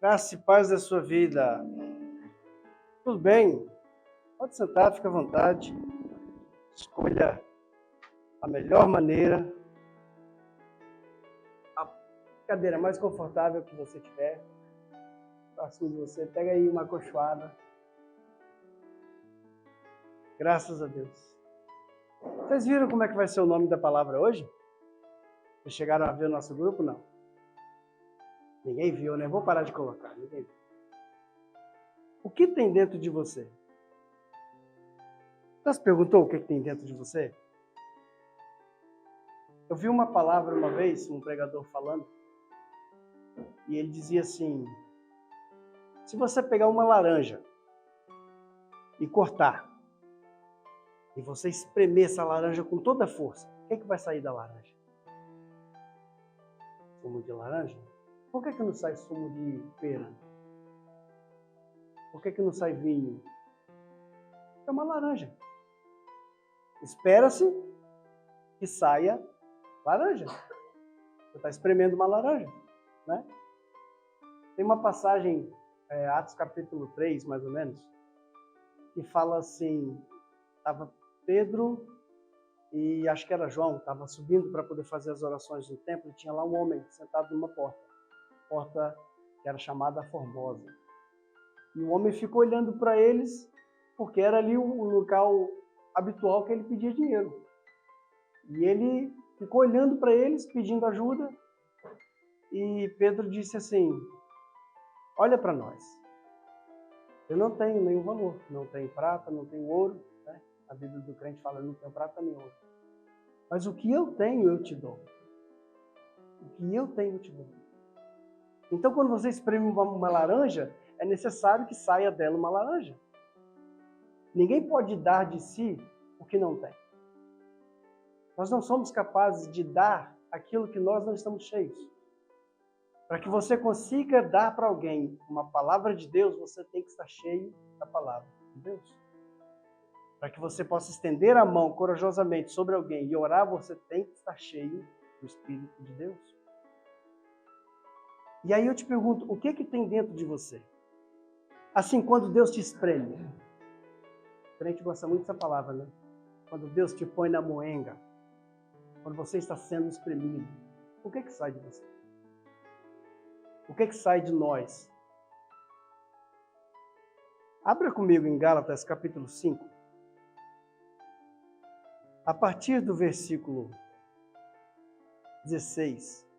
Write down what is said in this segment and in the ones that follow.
Graça e paz da sua vida. Tudo bem? Pode sentar, fica à vontade. Escolha a melhor maneira, a cadeira mais confortável que você tiver. Próximo de você, pega aí uma acolchoada. Graças a Deus. Vocês viram como é que vai ser o nome da palavra hoje? Vocês chegaram a ver o nosso grupo? Não. Ninguém viu, né? Vou parar de colocar. Ninguém viu. O que tem dentro de você? Você se perguntou o que tem dentro de você? Eu vi uma palavra uma vez, um pregador falando, e ele dizia assim: se você pegar uma laranja e cortar, e você espremer essa laranja com toda a força, o que vai sair da laranja? Sumo de laranja? Por que não sai sumo de pera? Por que não sai vinho? É uma laranja. Espera-se que saia laranja. Você está espremendo uma laranja, né? Tem uma passagem, Atos capítulo 3, mais ou menos, que fala assim, estava Pedro e acho que era João, estava subindo para poder fazer as orações no templo, e tinha lá um homem sentado numa porta que era chamada Formosa. E o homem ficou olhando para eles, porque era ali o local habitual que ele pedia dinheiro. E ele ficou olhando para eles, pedindo ajuda, e Pedro disse assim: olha para nós, eu não tenho nenhum valor, não tenho prata, não tenho ouro, né? A Bíblia do crente fala, não tenho prata nem ouro. Mas o que eu tenho, eu te dou. O que eu tenho, eu te dou. Então, quando você espreme uma laranja, é necessário que saia dela uma laranja. Ninguém pode dar de si o que não tem. Nós não somos capazes de dar aquilo que nós não estamos cheios. Para que você consiga dar para alguém uma palavra de Deus, você tem que estar cheio da palavra de Deus. Para que você possa estender a mão corajosamente sobre alguém e orar, você tem que estar cheio do Espírito de Deus. E aí eu te pergunto, o que tem dentro de você? Assim, quando Deus te espreme. O crente gosta muito dessa palavra, né? Quando Deus te põe na moenga, quando você está sendo espremido, o que sai de você? O que sai de nós? Abra comigo em Gálatas capítulo 5. A partir do versículo 16.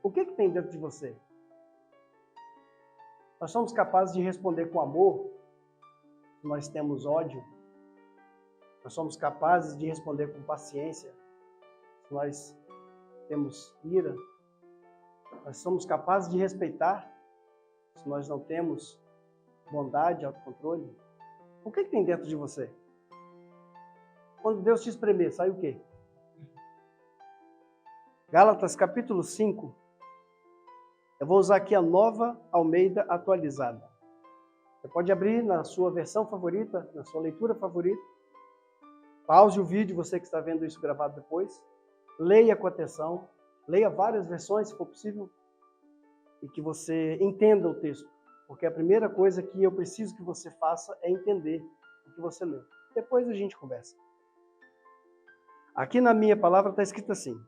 O que tem dentro de você? Nós somos capazes de responder com amor, se nós temos ódio. Nós somos capazes de responder com paciência, se nós temos ira. Nós somos capazes de respeitar, se nós não temos bondade, autocontrole. O que tem dentro de você? Quando Deus te espremer, sai o quê? Gálatas capítulo 5. Eu vou usar aqui a Nova Almeida atualizada. Você pode abrir na sua versão favorita, na sua leitura favorita. Pause o vídeo, você que está vendo isso gravado depois. Leia com atenção. Leia várias versões, se for possível. E que você entenda o texto. Porque a primeira coisa que eu preciso que você faça é entender o que você leu. Depois a gente conversa. Aqui na minha palavra está escrito assim: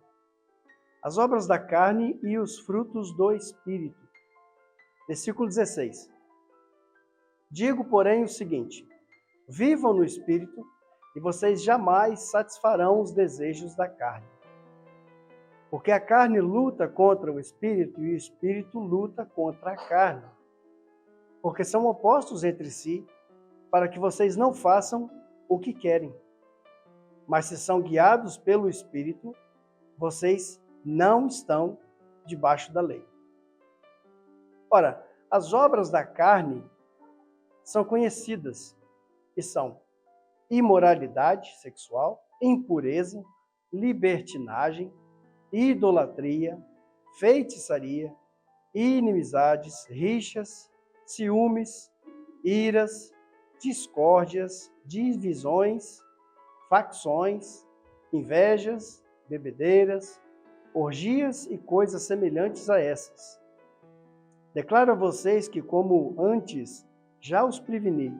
as obras da carne e os frutos do Espírito. Versículo 16. Digo, porém, o seguinte: vivam no Espírito, e vocês jamais satisfarão os desejos da carne. Porque a carne luta contra o Espírito, e o Espírito luta contra a carne. Porque são opostos entre si, para que vocês não façam o que querem. Mas se são guiados pelo Espírito, vocês não estão debaixo da lei. Ora, as obras da carne são conhecidas e são imoralidade sexual, impureza, libertinagem, idolatria, feitiçaria, inimizades, rixas, ciúmes, iras, discórdias, divisões, facções, invejas, bebedeiras, orgias e coisas semelhantes a essas. Declaro a vocês que, como antes, já os preveni,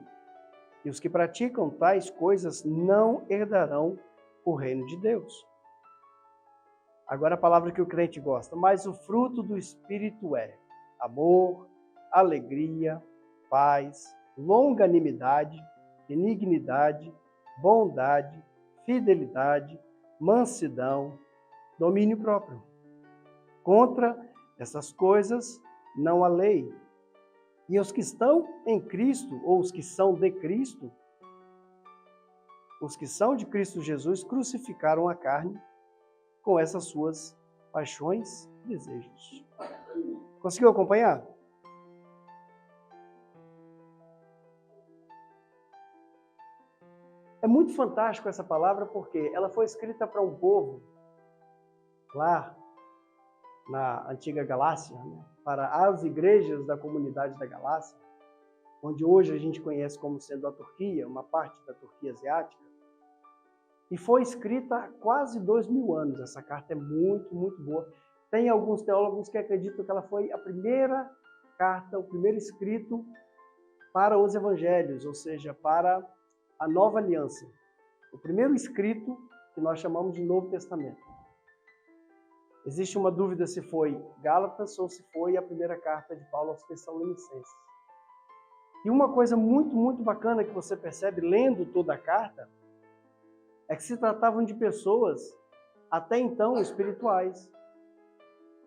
e os que praticam tais coisas não herdarão o reino de Deus. Agora a palavra que o crente gosta. Mas o fruto do Espírito é amor, alegria, paz, longanimidade, benignidade, bondade, fidelidade, mansidão, domínio próprio. Contra essas coisas não há lei. E os que estão em Cristo, ou os que são de Cristo, os que são de Cristo Jesus, crucificaram a carne com essas suas paixões e desejos. Conseguiu acompanhar? É muito fantástico essa palavra porque ela foi escrita para um povo lá na antiga Galácia, né? Para as igrejas da comunidade da Galácia, onde hoje a gente conhece como sendo a Turquia, uma parte da Turquia asiática. E foi escrita há quase 2000 anos. Essa carta é muito, muito boa. Tem alguns teólogos que acreditam que ela foi a primeira carta, o primeiro escrito para os evangelhos, ou seja, para a nova aliança. O primeiro escrito que nós chamamos de Novo Testamento. Existe uma dúvida se foi Gálatas ou se foi a primeira carta de Paulo aos Tessalonicenses. E uma coisa muito, muito bacana que você percebe lendo toda a carta é que se tratavam de pessoas, até então, espirituais.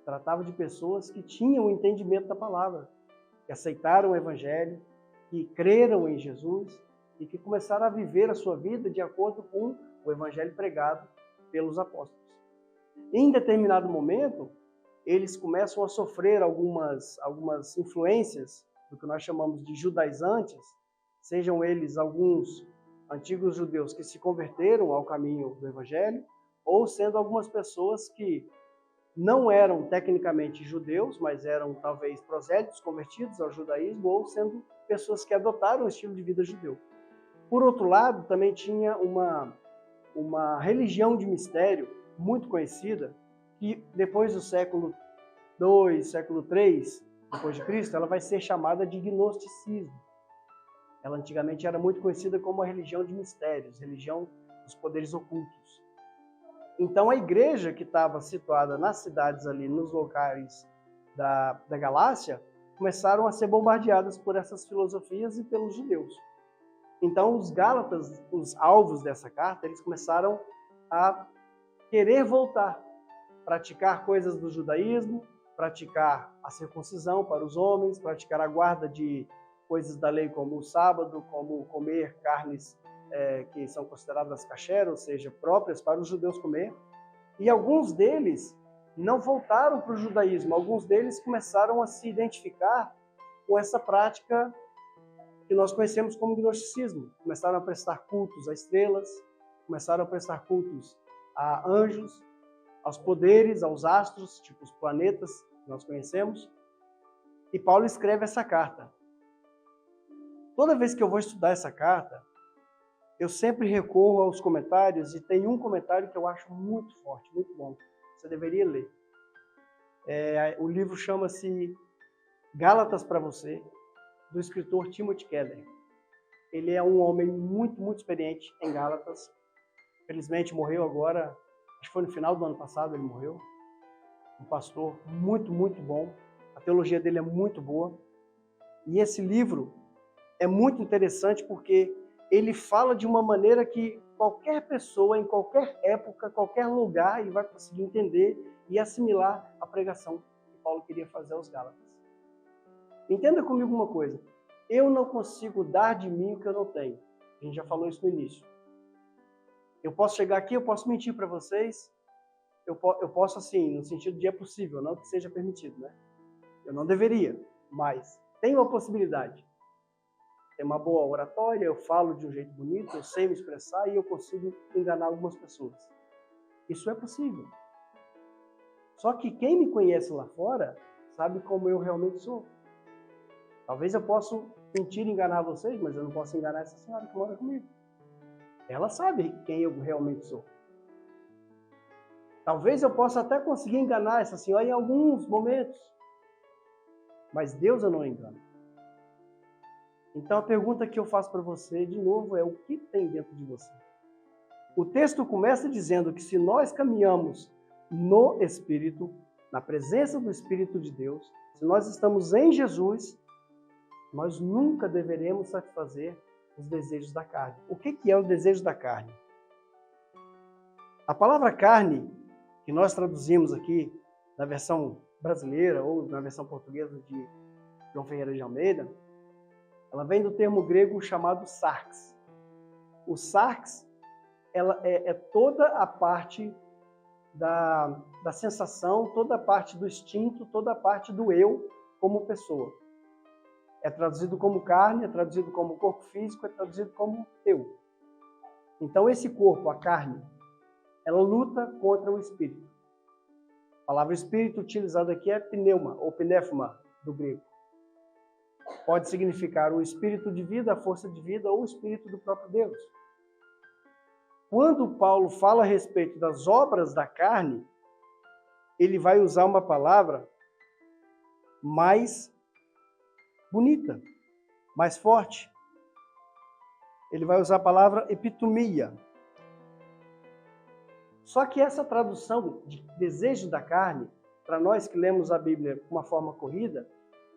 Tratava de pessoas que tinham o entendimento da palavra, que aceitaram o Evangelho, que creram em Jesus e que começaram a viver a sua vida de acordo com o Evangelho pregado pelos apóstolos. Em determinado momento, eles começam a sofrer algumas influências do que nós chamamos de judaizantes, sejam eles alguns antigos judeus que se converteram ao caminho do Evangelho, ou sendo algumas pessoas que não eram tecnicamente judeus, mas eram talvez prosélitos convertidos ao judaísmo, ou sendo pessoas que adotaram o estilo de vida judeu. Por outro lado, também tinha uma religião de mistério muito conhecida, que depois do século II, século III, depois de Cristo, ela vai ser chamada de gnosticismo. Ela antigamente era muito conhecida como a religião de mistérios, religião dos poderes ocultos. Então a igreja que estava situada nas cidades ali, nos locais da Galácia, começaram a ser bombardeadas por essas filosofias e pelos judeus. Então os gálatas, os alvos dessa carta, eles começaram a querer voltar, praticar coisas do judaísmo, praticar a circuncisão para os homens, praticar a guarda de coisas da lei como o sábado, como comer carnes que são consideradas kasher, ou seja, próprias para os judeus comer. E alguns deles não voltaram para o judaísmo, alguns deles começaram a se identificar com essa prática que nós conhecemos como gnosticismo. Começaram a prestar cultos a estrelas, começaram a prestar cultos a anjos, aos poderes, aos astros, tipo os planetas que nós conhecemos. E Paulo escreve essa carta. Toda vez que eu vou estudar essa carta, eu sempre recorro aos comentários, e tem um comentário que eu acho muito forte, muito bom. Você deveria ler. O livro chama-se Gálatas para Você, do escritor Timothy Keller. Ele é um homem muito, muito experiente em Gálatas. Felizmente morreu agora, acho que foi no final do ano passado ele morreu. Um pastor muito, muito bom. A teologia dele é muito boa. E esse livro é muito interessante porque ele fala de uma maneira que qualquer pessoa, em qualquer época, qualquer lugar, ele vai conseguir entender e assimilar a pregação que Paulo queria fazer aos Gálatas. Entenda comigo uma coisa. Eu não consigo dar de mim o que eu não tenho. A gente já falou isso no início. Eu posso chegar aqui, eu posso mentir para vocês. Eu posso, assim, no sentido de é possível, não que seja permitido, né? Eu não deveria, mas tem uma possibilidade. Tem uma boa oratória, eu falo de um jeito bonito, eu sei me expressar e eu consigo enganar algumas pessoas. Isso é possível. Só que quem me conhece lá fora sabe como eu realmente sou. Talvez eu possa mentir e enganar vocês, mas eu não posso enganar essa senhora que mora comigo. Ela sabe quem eu realmente sou. Talvez eu possa até conseguir enganar essa senhora em alguns momentos. mas Deus eu não engano. Então a pergunta que eu faço para você, de novo, é o que tem dentro de você? O texto começa dizendo que se nós caminhamos no Espírito, na presença do Espírito de Deus, se nós estamos em Jesus, nós nunca deveremos satisfazer os desejos da carne. O que é o desejo da carne? A palavra carne, que nós traduzimos aqui na versão brasileira ou na versão portuguesa de João Ferreira de Almeida, ela vem do termo grego chamado sarx. O sarx ela é toda a parte da sensação, toda a parte do instinto, toda a parte do eu como pessoa. É traduzido como carne, é traduzido como corpo físico, é traduzido como eu. Então esse corpo, a carne, ela luta contra o espírito. A palavra espírito utilizada aqui é pneuma ou pnefma, do grego. Pode significar o espírito de vida, a força de vida ou o espírito do próprio Deus. Quando Paulo fala a respeito das obras da carne, ele vai usar uma palavra mais bonita, mais forte. Ele vai usar a palavra epitomia. Só que essa tradução de desejo da carne, para nós que lemos a Bíblia de uma forma corrida,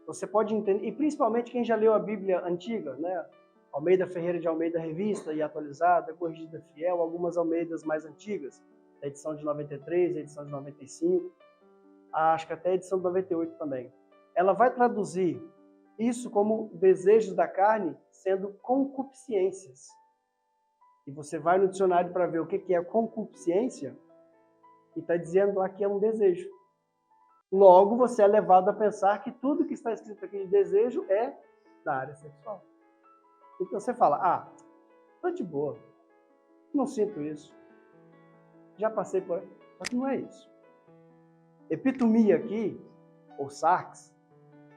você pode entender, e principalmente quem já leu a Bíblia antiga, né? Almeida Ferreira de Almeida Revista e Atualizada, Corrigida Fiel, algumas Almeidas mais antigas, a edição de 93, a edição de 95, acho que até a edição de 98 também. Ela vai traduzir isso como desejos da carne sendo concupiscências. E você vai no dicionário para ver o que é concupiscência e está dizendo lá que é um desejo. Logo, você é levado a pensar que tudo que está escrito aqui de desejo é da área sexual. Então você fala, tô de boa, não sinto isso, já passei por... Só que não é isso. Epitomia aqui, ou sarx,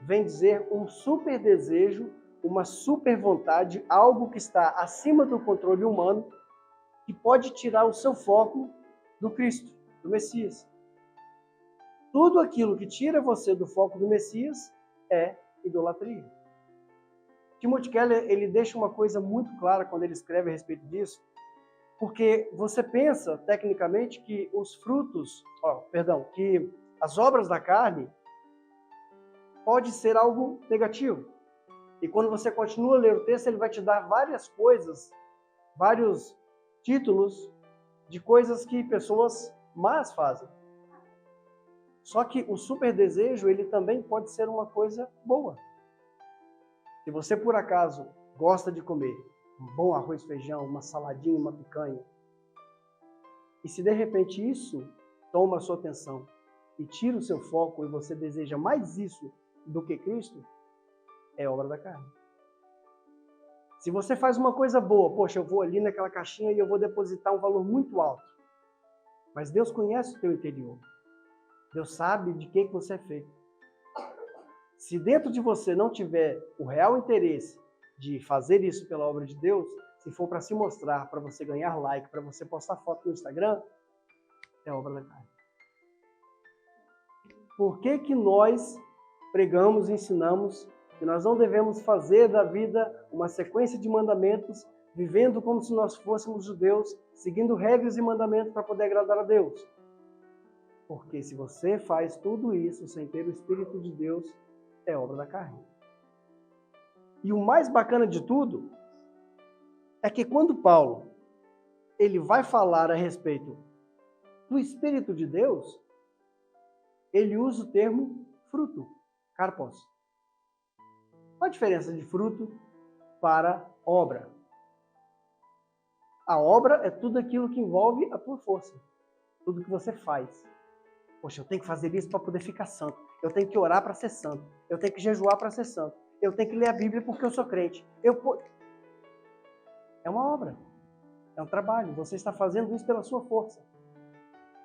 vem dizer um super desejo, uma super vontade, algo que está acima do controle humano, que pode tirar o seu foco do Cristo, do Messias. Tudo aquilo que tira você do foco do Messias é idolatria. Timothy Keller, ele deixa uma coisa muito clara quando ele escreve a respeito disso, porque você pensa, tecnicamente, que os frutos, que as obras da carne pode ser algo negativo. E quando você continua a ler o texto, ele vai te dar várias coisas, vários títulos de coisas que pessoas más fazem. Só que o super desejo, ele também pode ser uma coisa boa. Se você, por acaso, gosta de comer um bom arroz e feijão, uma saladinha, uma picanha, e se de repente isso toma a sua atenção e tira o seu foco e você deseja mais isso do que Cristo, é obra da carne. Se você faz uma coisa boa, poxa, eu vou ali naquela caixinha e eu vou depositar um valor muito alto. Mas Deus conhece o teu interior. Deus sabe de que você é feito. Se dentro de você não tiver o real interesse de fazer isso pela obra de Deus, se for para se mostrar, para você ganhar like, para você postar foto no Instagram, é obra da carne. Por que nós pregamos e ensinamos que nós não devemos fazer da vida uma sequência de mandamentos, vivendo como se nós fôssemos judeus, seguindo regras e mandamentos para poder agradar a Deus? Porque se você faz tudo isso sem ter o Espírito de Deus, é obra da carne. E o mais bacana de tudo é que quando Paulo ele vai falar a respeito do Espírito de Deus, ele usa o termo fruto, karpos. Qual a diferença de fruto para obra? A obra é tudo aquilo que envolve a tua força, tudo que você faz. Poxa, eu tenho que fazer isso para poder ficar santo. Eu tenho que orar para ser santo. Eu tenho que jejuar para ser santo. Eu tenho que ler a Bíblia porque eu sou crente. É uma obra. É um trabalho. Você está fazendo isso pela sua força.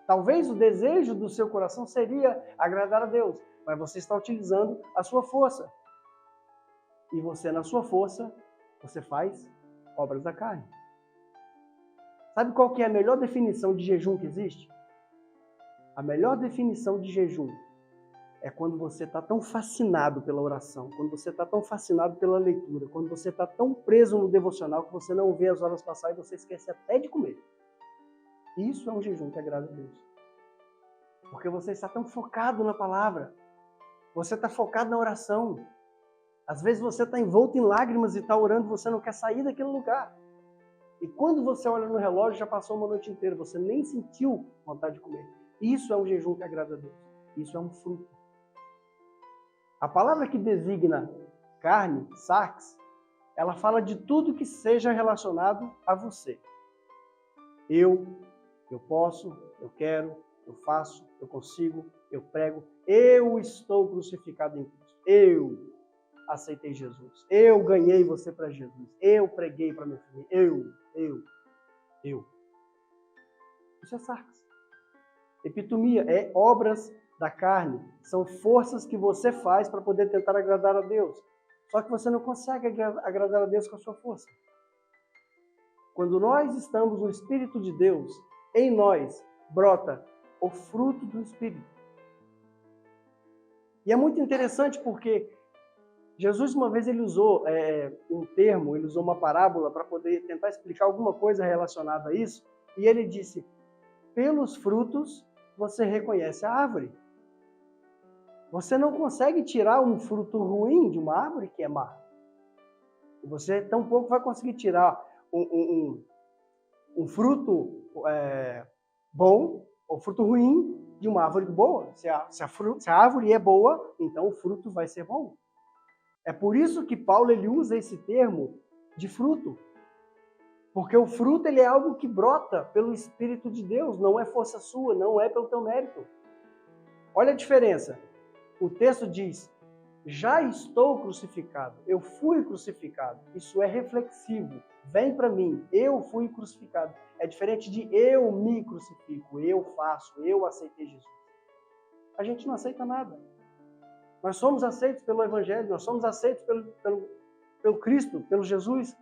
Talvez o desejo do seu coração seria agradar a Deus, mas você está utilizando a sua força. E você, na sua força, você faz obras da carne. Sabe qual que é a melhor definição de jejum que existe? A melhor definição de jejum é quando você está tão fascinado pela oração, quando você está tão fascinado pela leitura, quando você está tão preso no devocional que você não vê as horas passar e você esquece até de comer. Isso é um jejum que agrada a Deus. Porque você está tão focado na palavra. Você está focado na oração. Às vezes você está envolto em lágrimas e está orando e você não quer sair daquele lugar. E quando você olha no relógio, já passou uma noite inteira. Você nem sentiu vontade de comer. Isso é um jejum que agrada a Deus. Isso é um fruto. A palavra que designa carne, sarx, ela fala de tudo que seja relacionado a você. Eu posso, eu quero, eu faço, eu consigo, eu prego. Eu estou crucificado em Cristo. Eu aceitei Jesus. Eu ganhei você para Jesus. Eu preguei para minha família. Eu. Isso é sarx. Epitomia é obras da carne. São forças que você faz para poder tentar agradar a Deus. Só que você não consegue agradar a Deus com a sua força. Quando nós estamos no Espírito de Deus, em nós brota o fruto do Espírito. E é muito interessante porque Jesus uma vez ele usou um termo, ele usou uma parábola para poder tentar explicar alguma coisa relacionada a isso. E ele disse, pelos frutos você reconhece a árvore. Você não consegue tirar um fruto ruim de uma árvore que é má. Você tampouco vai conseguir tirar um fruto bom ou fruto ruim de uma árvore boa. Se a árvore é boa, então o fruto vai ser bom. É por isso que Paulo ele usa esse termo de fruto. Porque o fruto ele é algo que brota pelo Espírito de Deus, não é força sua, não é pelo teu mérito. Olha a diferença. O texto diz, já estou crucificado, eu fui crucificado. Isso é reflexivo. Vem para mim, eu fui crucificado. É diferente de eu me crucifico, eu faço, eu aceitei Jesus. A gente não aceita nada. Nós somos aceitos pelo Evangelho, nós somos aceitos pelo Cristo, pelo Jesus,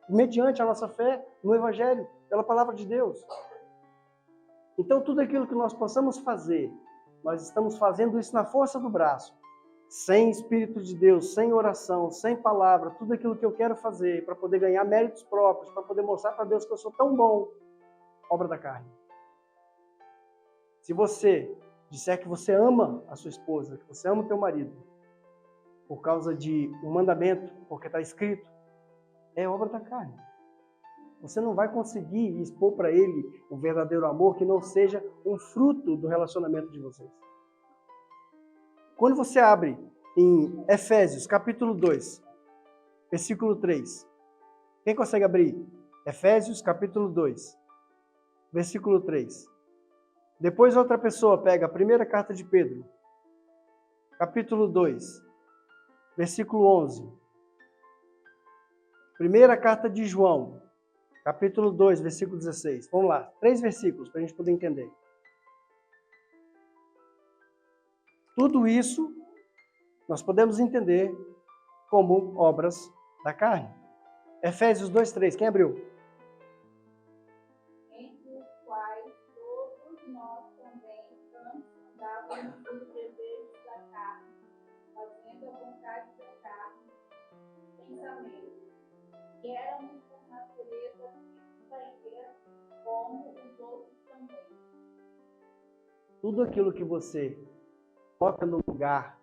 mediante a nossa fé no Evangelho, pela palavra de Deus. Então, tudo aquilo que nós possamos fazer, nós estamos fazendo isso na força do braço, sem Espírito de Deus, sem oração, sem palavra, tudo aquilo que eu quero fazer para poder ganhar méritos próprios, para poder mostrar para Deus que eu sou tão bom, obra da carne. Se você disser que você ama a sua esposa, que você ama o teu marido, por causa de um mandamento, porque está escrito, é obra da carne. Você não vai conseguir expor para ele o verdadeiro amor que não seja um fruto do relacionamento de vocês. Quando você abre em Efésios, capítulo 2, versículo 3. Quem consegue abrir? Efésios, capítulo 2, versículo 3. Depois outra pessoa pega a primeira carta de Pedro, capítulo 2, versículo 11. Primeira carta de João, capítulo 2, versículo 16. Vamos lá, 3 versículos para a gente poder entender. Tudo isso nós podemos entender como obras da carne. Efésios 2, 3. Quem abriu? Entre os quais todos nós também andávamos nos desejos da carne, fazendo a vontade da carne, pensamento, que éramos por natureza física como os outros também. Tudo aquilo que você coloca no lugar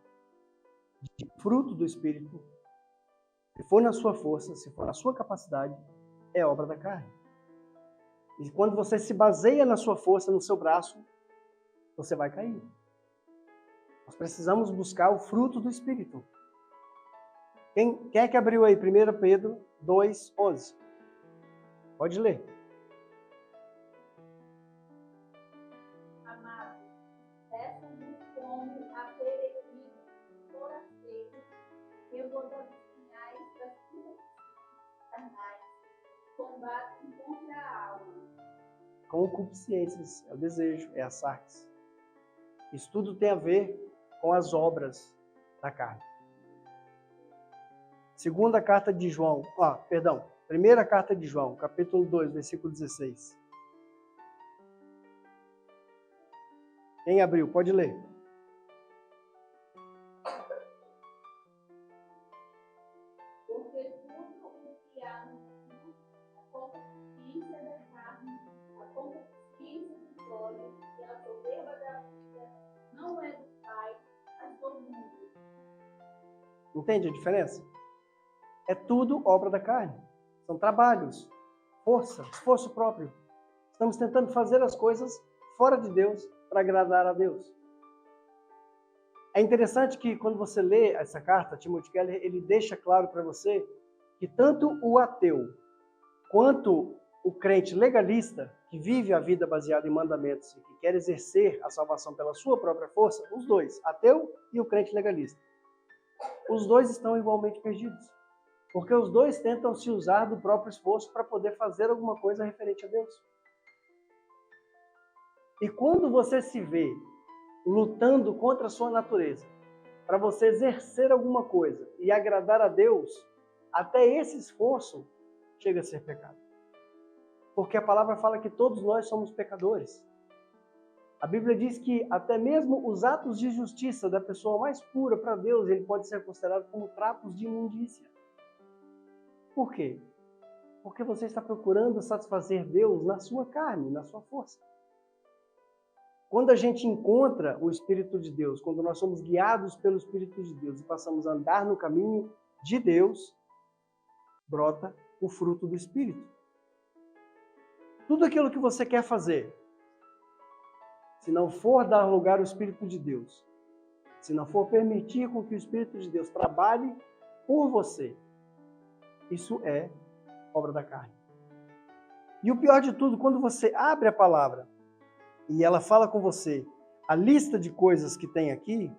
de fruto do Espírito, se for na sua força, se for na sua capacidade, é obra da carne. E quando você se baseia na sua força, no seu braço, você vai cair. Nós precisamos buscar o fruto do Espírito. Quem é que abriu aí? 1 Pedro 2, 11. Pode ler. Amados, peço-vos como a peregrinos forasteiros, que vos abstenhais das coisas carnais, combatem contra a alma. Concupiscências, é o desejo, é a sarx. Isso tudo tem a ver com as obras da carne. Segunda carta de João, primeira carta de João, capítulo 2, versículo 16. Quem abriu? Pode ler. glória e a soberba da vida não é do Pai, mas do mundo. Entende a diferença? É tudo obra da carne. São trabalhos, força, esforço próprio. Estamos tentando fazer as coisas fora de Deus para agradar a Deus. É interessante que quando você lê essa carta, Timothy Keller, ele deixa claro para você que tanto o ateu quanto o crente legalista, que vive a vida baseada em mandamentos e que quer exercer a salvação pela sua própria força, os dois, ateu e o crente legalista, os dois estão igualmente perdidos. Porque os dois tentam se usar do próprio esforço para poder fazer alguma coisa referente a Deus. E quando você se vê lutando contra a sua natureza, para você exercer alguma coisa e agradar a Deus, até esse esforço chega a ser pecado. Porque a palavra fala que todos nós somos pecadores. A Bíblia diz que até mesmo os atos de justiça da pessoa mais pura para Deus, ele pode ser considerado como trapos de imundícia. Por quê? Porque você está procurando satisfazer Deus na sua carne, na sua força. Quando a gente encontra o Espírito de Deus, quando nós somos guiados pelo Espírito de Deus e passamos a andar no caminho de Deus, brota o fruto do Espírito. Tudo aquilo que você quer fazer, se não for dar lugar ao Espírito de Deus, se não for permitir com que o Espírito de Deus trabalhe por você, isso é obra da carne. E o pior de tudo, quando você abre a palavra e ela fala com você a lista de coisas que tem aqui,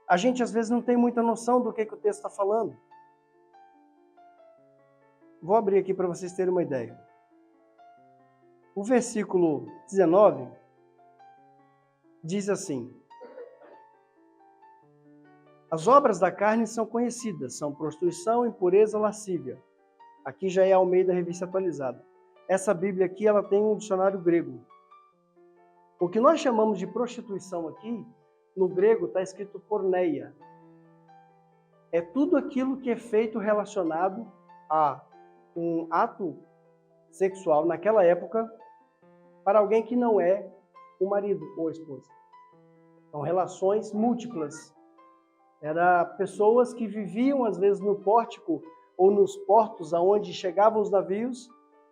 a gente às vezes não tem muita noção do que o texto está falando. Vou abrir aqui para vocês terem uma ideia. O versículo 19 diz assim: as obras da carne são conhecidas, são prostituição, impureza, lascívia. Aqui já é a Almeida Revista Atualizada. Essa Bíblia aqui, ela tem um dicionário grego. O que nós chamamos de prostituição aqui, no grego está escrito porneia. É tudo aquilo que é feito relacionado a um ato sexual naquela época para alguém que não é o marido ou a esposa. São relações múltiplas. Eram pessoas que viviam às vezes no pórtico ou nos portos aonde chegavam os navios,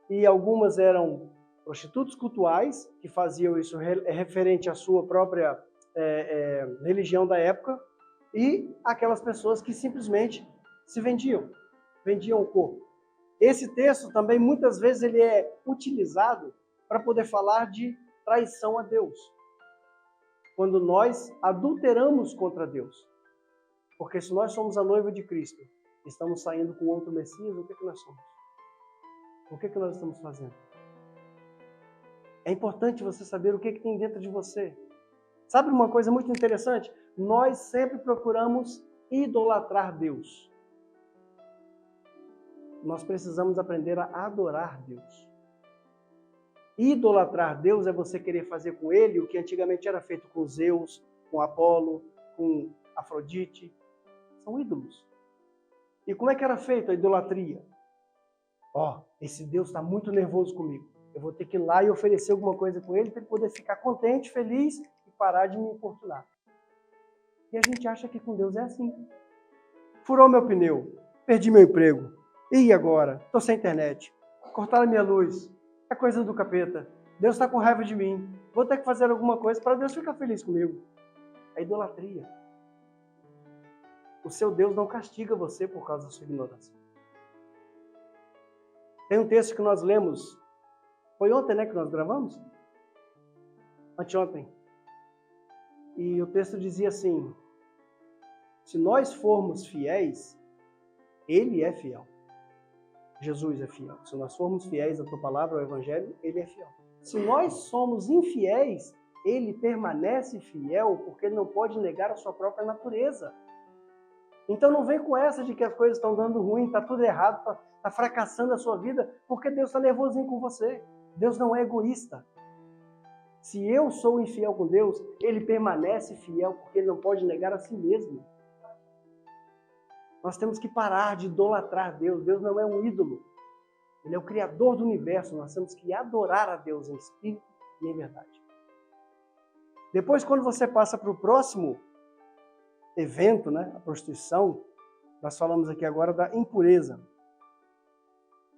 e algumas eram prostitutos cultuais, que faziam isso referente à sua própria religião da época, e aquelas pessoas que simplesmente se vendiam o corpo. Esse texto também, muitas vezes, ele é utilizado para poder falar de traição a Deus. Quando nós adulteramos contra Deus. Porque se nós somos a noiva de Cristo, estamos saindo com outro Messias, o que nós somos? O que nós estamos fazendo? É importante você saber o que tem dentro de você. Sabe uma coisa muito interessante? Nós sempre procuramos idolatrar Deus. Nós precisamos aprender a adorar Deus. Idolatrar Deus é você querer fazer com Ele o que antigamente era feito com Zeus, com Apolo, com Afrodite. São ídolos. E como é que era feita a idolatria? Esse Deus está muito nervoso comigo. Eu vou ter que ir lá e oferecer alguma coisa com ele para ele poder ficar contente, feliz e parar de me importunar. E a gente acha que com Deus é assim. Furou meu pneu, perdi meu emprego. E agora? Estou sem internet. Cortaram minha luz. É coisa do capeta. Deus está com raiva de mim. Vou ter que fazer alguma coisa para Deus ficar feliz comigo. É idolatria. O seu Deus não castiga você por causa da sua ignorância. Tem um texto que nós lemos, foi ontem, né, que nós gravamos? Anteontem. E o texto dizia assim: se nós formos fiéis, Ele é fiel. Jesus é fiel. Se nós formos fiéis à tua palavra, ao Evangelho, Ele é fiel. Se nós somos infiéis, Ele permanece fiel, porque Ele não pode negar a sua própria natureza. Então não vem com essa de que as coisas estão dando ruim, está tudo errado, está fracassando a sua vida, porque Deus está nervosinho com você. Deus não é egoísta. Se eu sou infiel com Deus, Ele permanece fiel, porque Ele não pode negar a si mesmo. Nós temos que parar de idolatrar Deus. Deus não é um ídolo. Ele é o Criador do universo. Nós temos que adorar a Deus em espírito e em verdade. Depois, quando você passa para o próximo evento, né, a prostituição, nós falamos aqui agora da impureza.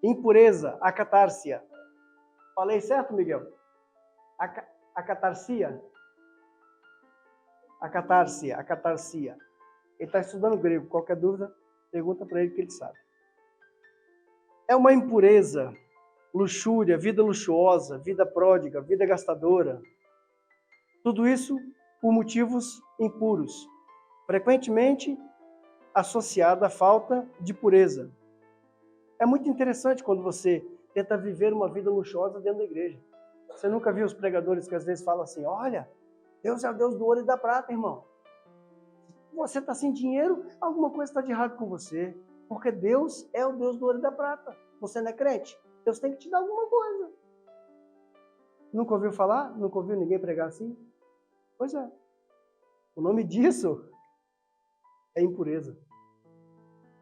Impureza, a catarsia. Falei certo, Miguel? A catarsia? A catarsia. Ele está estudando grego. Qualquer dúvida, pergunta para ele que ele sabe. É uma impureza, luxúria, vida luxuosa, vida pródiga, vida gastadora. Tudo isso por motivos impuros, frequentemente associado à falta de pureza. É muito interessante quando você tenta viver uma vida luxuosa dentro da igreja. Você nunca viu os pregadores que às vezes falam assim, olha, Deus é o Deus do ouro e da prata, irmão. Você está sem dinheiro, alguma coisa está de errado com você. Porque Deus é o Deus do ouro e da prata. Você não é crente? Deus tem que te dar alguma coisa. Nunca ouviu falar? Nunca ouviu ninguém pregar assim? Pois é. O nome disso é impureza.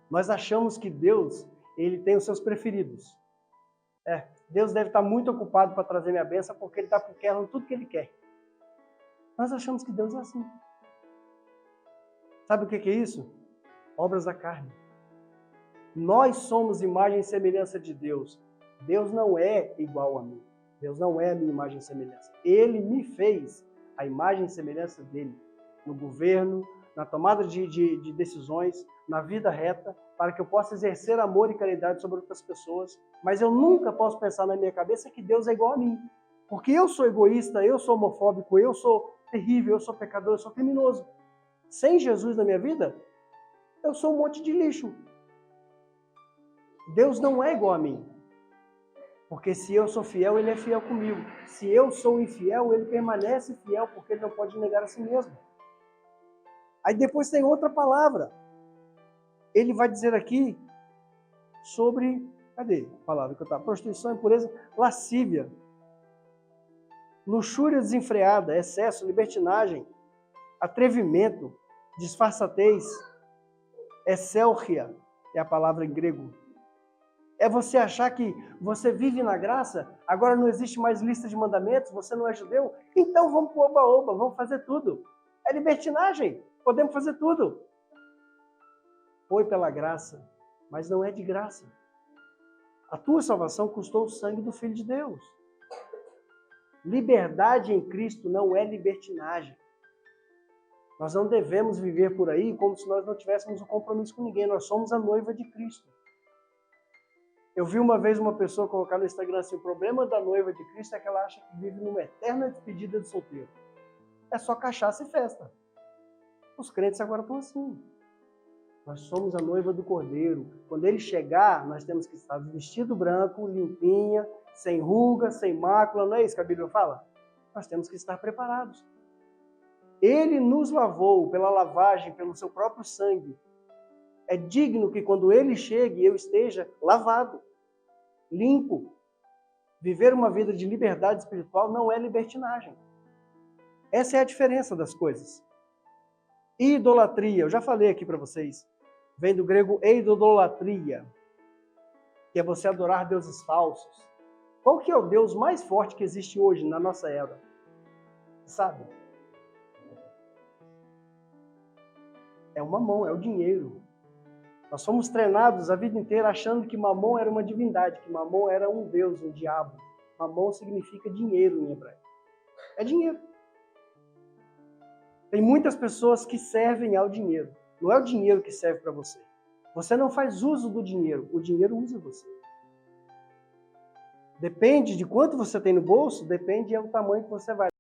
Nós achamos que Deus, ele tem os seus preferidos. Deus deve estar muito ocupado para trazer minha bênção porque ele está querendo tudo que ele quer. Nós achamos que Deus é assim. Sabe o que é isso? Obras da carne. Nós somos imagem e semelhança de Deus. Deus não é igual a mim. Deus não é a minha imagem e semelhança. Ele me fez a imagem e semelhança dele. No governo, na tomada de decisões, na vida reta, para que eu possa exercer amor e caridade sobre outras pessoas. Mas eu nunca posso pensar na minha cabeça que Deus é igual a mim. Porque eu sou egoísta, eu sou homofóbico, eu sou terrível, eu sou pecador, eu sou criminoso. Sem Jesus na minha vida, eu sou um monte de lixo. Deus não é igual a mim. Porque se eu sou fiel, ele é fiel comigo. Se eu sou infiel, ele permanece fiel, porque ele não pode negar a si mesmo. Aí depois tem outra palavra. Ele vai dizer aqui sobre... Cadê a palavra que eu estava? Prostituição, impureza, lascívia. Luxúria desenfreada, excesso, libertinagem, atrevimento, disfarçatez, excelchia, é a palavra em grego. É você achar que você vive na graça, agora não existe mais lista de mandamentos, você não é judeu, então vamos pro oba-oba, vamos fazer tudo. É libertinagem, podemos fazer tudo. Foi pela graça, mas não é de graça. A tua salvação custou o sangue do Filho de Deus. Liberdade em Cristo não é libertinagem. Nós não devemos viver por aí como se nós não tivéssemos um compromisso com ninguém. Nós somos a noiva de Cristo. Eu vi uma vez uma pessoa colocar no Instagram assim, o problema da noiva de Cristo é que ela acha que vive numa eterna despedida de solteiro. É só cachaça e festa. Os crentes agora estão assim. Nós somos a noiva do Cordeiro. Quando ele chegar, nós temos que estar vestido branco, limpinha, sem ruga, sem mácula. Não é isso que a Bíblia fala? Nós temos que estar preparados. Ele nos lavou pela lavagem, pelo seu próprio sangue. É digno que quando ele chegue, eu esteja lavado, limpo. Viver uma vida de liberdade espiritual não é libertinagem. Essa é a diferença das coisas. Idolatria, eu já falei aqui para vocês, vem do grego eidolatria, que é você adorar deuses falsos. Qual que é o Deus mais forte que existe hoje na nossa era? Sabe? É o mamão, é o dinheiro. Nós fomos treinados a vida inteira achando que Mamon era uma divindade, que Mamon era um deus, um diabo. Mamon significa dinheiro em hebraico. É dinheiro. Tem muitas pessoas que servem ao dinheiro. Não é o dinheiro que serve para você. Você não faz uso do dinheiro, o dinheiro usa você. Depende de quanto você tem no bolso, depende do tamanho que você vai.